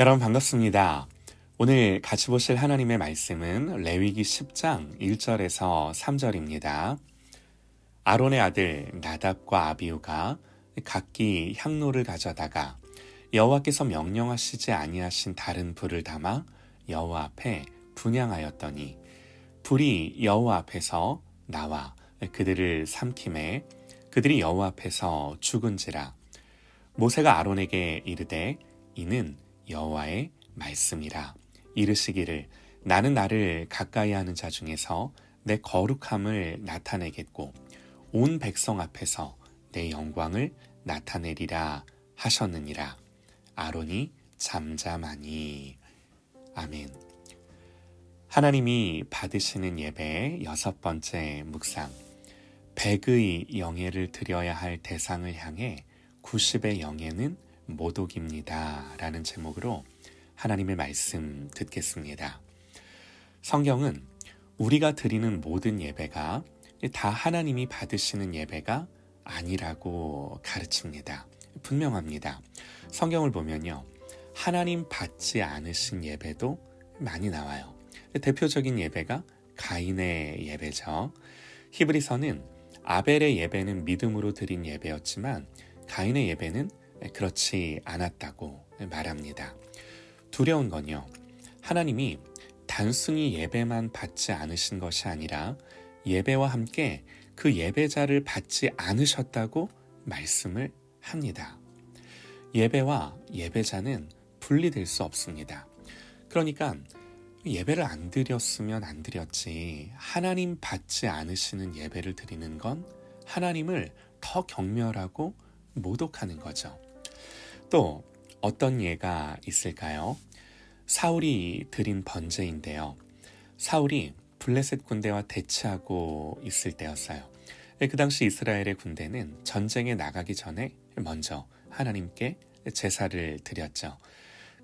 여러분 반갑습니다. 오늘 같이 보실 하나님의 말씀은 레위기 10장 1절에서 3절입니다. 아론의 아들 나답과 아비후가 각기 향로를 가져다가 여호와께서 명령하시지 아니하신 다른 불을 담아 여호와 앞에 분향하였더니 불이 여호와 앞에서 나와 그들을 삼키매 그들이 여호와 앞에서 죽은지라. 모세가 아론에게 이르되 이는 여호와의 말씀이라. 이르시기를 나는 나를 가까이 하는 자 중에서 내 거룩함을 나타내겠고 온 백성 앞에서 내 영광을 나타내리라 하셨느니라. 아론이 잠잠하니. 아멘. 하나님이 받으시는 예배의 6번째 묵상. 100의 영예를 드려야 할 대상을 향해 90의 영예는 모독입니다 라는 제목으로 하나님의 말씀 듣겠습니다. 성경은 우리가 드리는 모든 예배가 다 하나님이 받으시는 예배가 아니라고 가르칩니다. 분명합니다. 성경을 보면요, 하나님 받지 않으신 예배도 많이 나와요. 대표적인 예배가 가인의 예배죠. 히브리서는 아벨의 예배는 믿음으로 드린 예배였지만 가인의 예배는 그렇지 않았다고 말합니다. 두려운 건요, 하나님이 단순히 예배만 받지 않으신 것이 아니라 예배와 함께 그 예배자를 받지 않으셨다고 말씀을 합니다. 예배와 예배자는 분리될 수 없습니다. 그러니까 예배를 안 드렸으면 안 드렸지, 하나님 받지 않으시는 예배를 드리는 건 하나님을 더 경멸하고 모독하는 거죠. 또 어떤 예가 있을까요? 사울이 드린 번제인데요. 사울이 블레셋 군대와 대치하고 있을 때였어요. 그 당시 이스라엘의 군대는 전쟁에 나가기 전에 먼저 하나님께 제사를 드렸죠.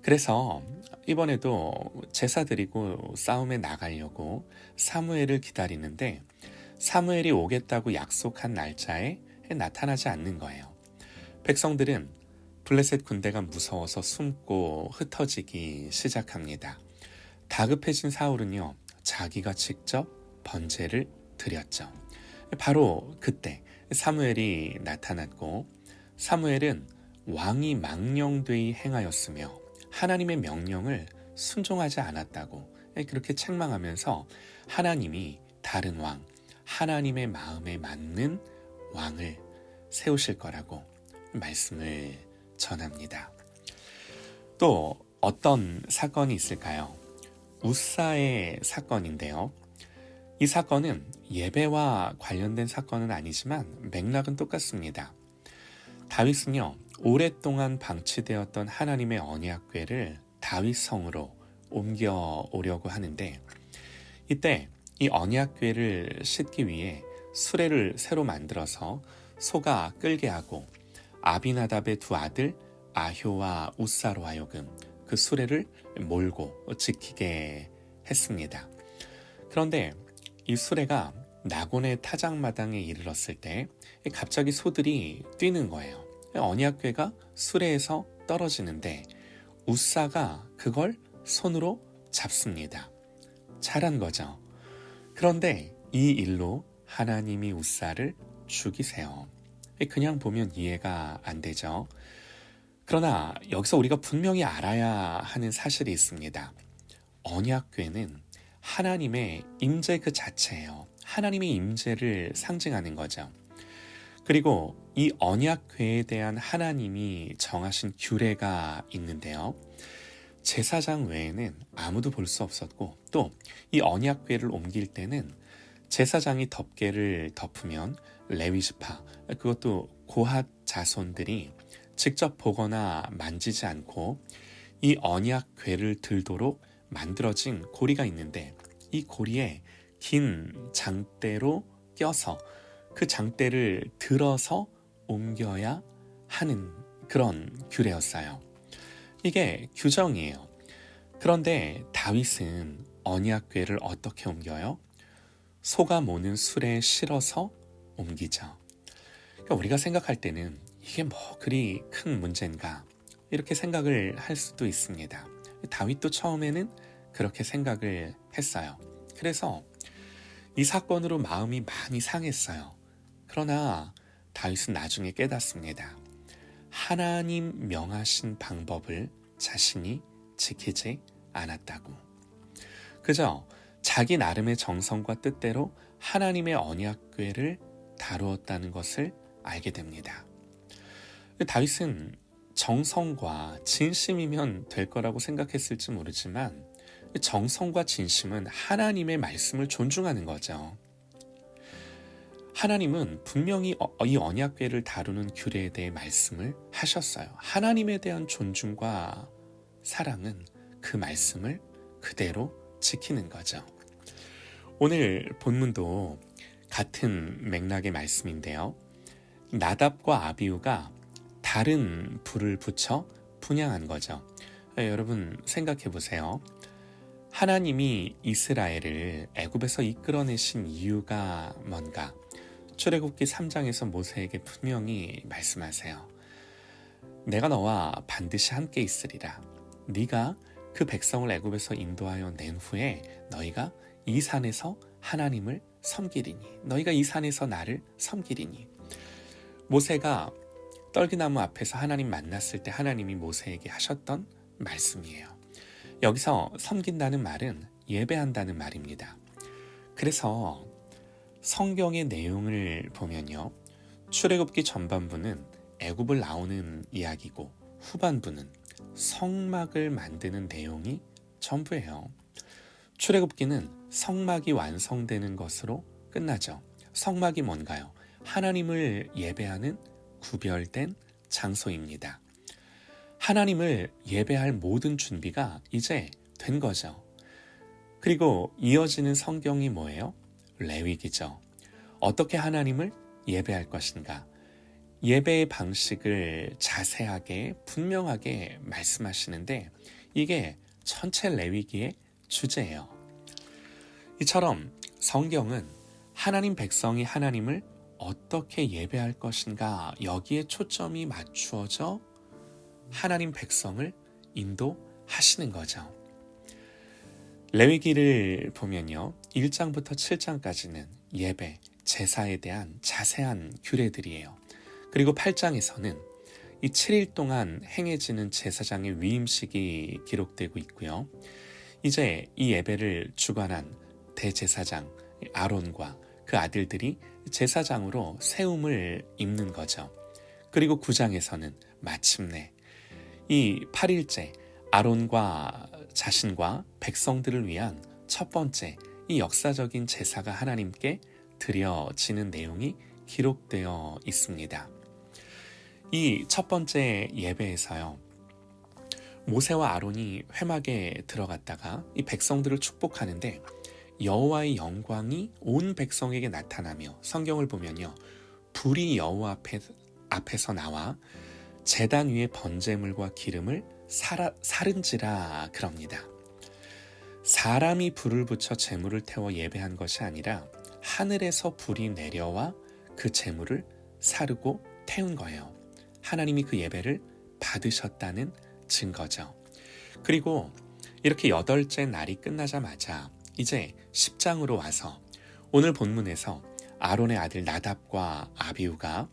그래서 이번에도 제사 드리고 싸움에 나가려고 사무엘을 기다리는데 사무엘이 오겠다고 약속한 날짜에 나타나지 않는 거예요. 백성들은 블레셋 군대가 무서워서 숨고 흩어지기 시작합니다. 다급해진 사울은요, 자기가 직접 번제를 드렸죠. 바로 그때 사무엘이 나타났고, 사무엘은 왕이 망령되이 행하였으며 하나님의 명령을 순종하지 않았다고 그렇게 책망하면서 하나님이 다른 왕, 하나님의 마음에 맞는 왕을 세우실 거라고 말씀을 전합니다. 또 어떤 사건이 있을까요? 웃사의 사건인데요. 이 사건은 예배와 관련된 사건은 아니지만 맥락은 똑같습니다. 다윗은요, 오랫동안 방치되었던 하나님의 언약궤를 다윗성으로 옮겨오려고 하는데, 이때 이 언약궤를 싣기 위해 수레를 새로 만들어서 소가 끌게 하고 아비나답의 두 아들 아효와 웃사로 하여금 그 수레를 몰고 지키게 했습니다. 그런데 이 수레가 나곤의 타작마당에 이르렀을 때 갑자기 소들이 뛰는 거예요. 언약궤가 수레에서 떨어지는데 웃사가 그걸 손으로 잡습니다. 잘한 거죠. 그런데 이 일로 하나님이 웃사를 죽이세요. 그냥 보면 이해가 안 되죠. 그러나 여기서 우리가 분명히 알아야 하는 사실이 있습니다. 언약궤는 하나님의 임재 그 자체예요. 하나님의 임재를 상징하는 거죠. 그리고 이 언약궤에 대한 하나님이 정하신 규례가 있는데요. 제사장 외에는 아무도 볼 수 없었고, 또 이 언약궤를 옮길 때는 제사장이 덮개를 덮으면 레위지파, 그것도 고핫 자손들이 직접 보거나 만지지 않고 이 언약궤를 들도록 만들어진 고리가 있는데, 이 고리에 긴 장대로 껴서 그 장대를 들어서 옮겨야 하는 그런 규례였어요. 이게 규정이에요. 그런데 다윗은 언약궤를 어떻게 옮겨요? 소가 모는 수레에 실어서 옮기죠. 그러니까 우리가 생각할 때는 이게 뭐 그리 큰 문제인가? 이렇게 생각을 할 수도 있습니다. 다윗도 처음에는 그렇게 생각을 했어요. 그래서 이 사건으로 마음이 많이 상했어요. 그러나 다윗은 나중에 깨닫습니다. 하나님 명하신 방법을 자신이 지키지 않았다고. 그저 자기 나름의 정성과 뜻대로 하나님의 언약궤를 다루었다는 것을 알게 됩니다. 다윗은 정성과 진심이면 될 거라고 생각했을지 모르지만 정성과 진심은 하나님의 말씀을 존중하는 거죠. 하나님은 분명히 이 언약궤를 다루는 규례에 대해 말씀을 하셨어요. 하나님에 대한 존중과 사랑은 그 말씀을 그대로 지키는 거죠. 오늘 본문도 같은 맥락의 말씀인데요. 나답과 아비후가 다른 불을 붙여 분향한 거죠. 여러분 생각해 보세요. 하나님이 이스라엘을 애굽에서 이끌어내신 이유가 뭔가? 출애굽기 3장에서 모세에게 분명히 말씀하세요. 내가 너와 반드시 함께 있으리라. 네가 그 백성을 애굽에서 인도하여 낸 후에 너희가 이 산에서 하나님을 섬기리니, 너희가 이 산에서 나를 섬기리니. 모세가 떨기나무 앞에서 하나님 만났을 때 하나님이 모세에게 하셨던 말씀이에요. 여기서 섬긴다는 말은 예배한다는 말입니다. 그래서 성경의 내용을 보면요, 출애굽기 전반부는 애굽을 나오는 이야기고 후반부는 성막을 만드는 내용이 전부예요. 출애굽기는 성막이 완성되는 것으로 끝나죠. 성막이 뭔가요? 하나님을 예배하는 구별된 장소입니다. 하나님을 예배할 모든 준비가 이제 된 거죠. 그리고 이어지는 성경이 뭐예요? 레위기죠. 어떻게 하나님을 예배할 것인가? 예배의 방식을 자세하게 분명하게 말씀하시는데 이게 전체 레위기의 주제예요. 이처럼 성경은 하나님 백성이 하나님을 어떻게 예배할 것인가 여기에 초점이 맞추어져 하나님 백성을 인도하시는 거죠. 레위기를 보면요, 1장부터 7장까지는 예배, 제사에 대한 자세한 규례들이에요. 그리고 8장에서는 이 7일 동안 행해지는 제사장의 위임식이 기록되고 있고요. 이제 이 예배를 주관한 대제사장 아론과 그 아들들이 제사장으로 세움을 입는 거죠. 그리고 9장에서는 마침내 이 8일째 아론과 자신과 백성들을 위한 첫 번째 이 역사적인 제사가 하나님께 드려지는 내용이 기록되어 있습니다. 이 첫 번째 예배에서요, 모세와 아론이 회막에 들어갔다가 이 백성들을 축복하는데 여호와의 영광이 온 백성에게 나타나며 성경을 보면요, 불이 여호와 앞에서 나와 제단 위에 번제물과 기름을 사른지라 그럽니다. 사람이 불을 붙여 제물을 태워 예배한 것이 아니라 하늘에서 불이 내려와 그 제물을 사르고 태운 거예요. 하나님이 그 예배를 받으셨다는 증거죠. 그리고 이렇게 8째 날이 끝나자마자 이제 10장으로 와서 오늘 본문에서 아론의 아들 나답과 아비후가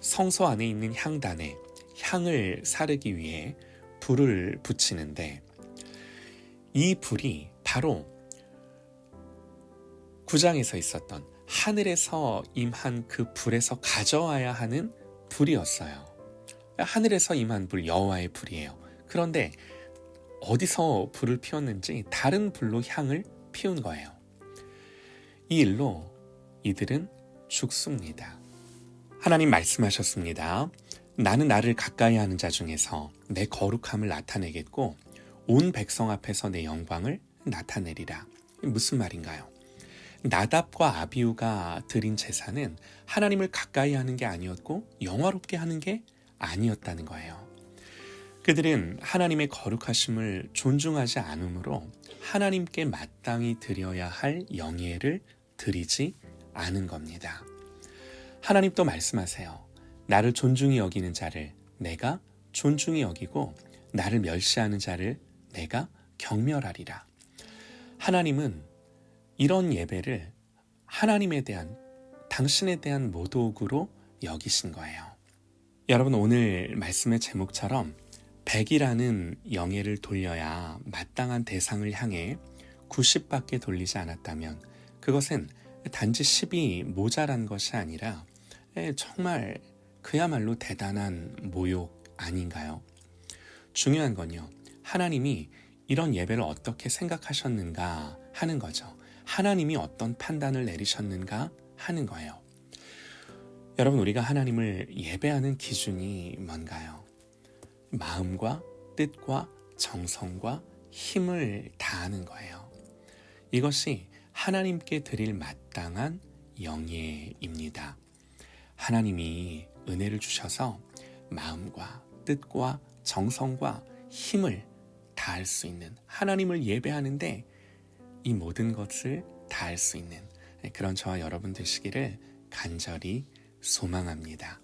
성소 안에 있는 향단에 향을 사르기 위해 불을 붙이는데 이 불이 바로 9장에서 있었던 하늘에서 임한 그 불에서 가져와야 하는 불이었어요. 하늘에서 임한 불, 여호와의 불이에요. 그런데 어디서 불을 피웠는지 다른 불로 향을 피운 거예요. 이 일로 이들은 죽습니다. 하나님 말씀하셨습니다. 나는 나를 가까이 하는 자 중에서 내 거룩함을 나타내겠고 온 백성 앞에서 내 영광을 나타내리라. 무슨 말인가요? 나답과 아비후가 드린 제사는 하나님을 가까이 하는 게 아니었고 영화롭게 하는 게 아니었다는 거예요. 그들은 하나님의 거룩하심을 존중하지 않으므로 하나님께 마땅히 드려야 할 영예를 드리지 않은 겁니다. 하나님 또 말씀하세요. 나를 존중히 여기는 자를 내가 존중히 여기고 나를 멸시하는 자를 내가 경멸하리라. 하나님은 이런 예배를 하나님에 대한, 당신에 대한 모독으로 여기신 거예요. 여러분, 오늘 말씀의 제목처럼 100이라는 영예를 돌려야 마땅한 대상을 향해 90밖에 돌리지 않았다면 그것은 단지 10이 모자란 것이 아니라 정말 그야말로 대단한 모욕 아닌가요? 중요한 건요, 하나님이 이런 예배를 어떻게 생각하셨는가 하는 거죠. 하나님이 어떤 판단을 내리셨는가 하는 거예요. 여러분, 우리가 하나님을 예배하는 기준이 뭔가요? 마음과 뜻과 정성과 힘을 다하는 거예요. 이것이 하나님께 드릴 마땅한 영예입니다. 하나님이 은혜를 주셔서 마음과 뜻과 정성과 힘을 다할 수 있는, 하나님을 예배하는데 이 모든 것을 다할 수 있는 그런 저와 여러분 되시기를 간절히 소망합니다.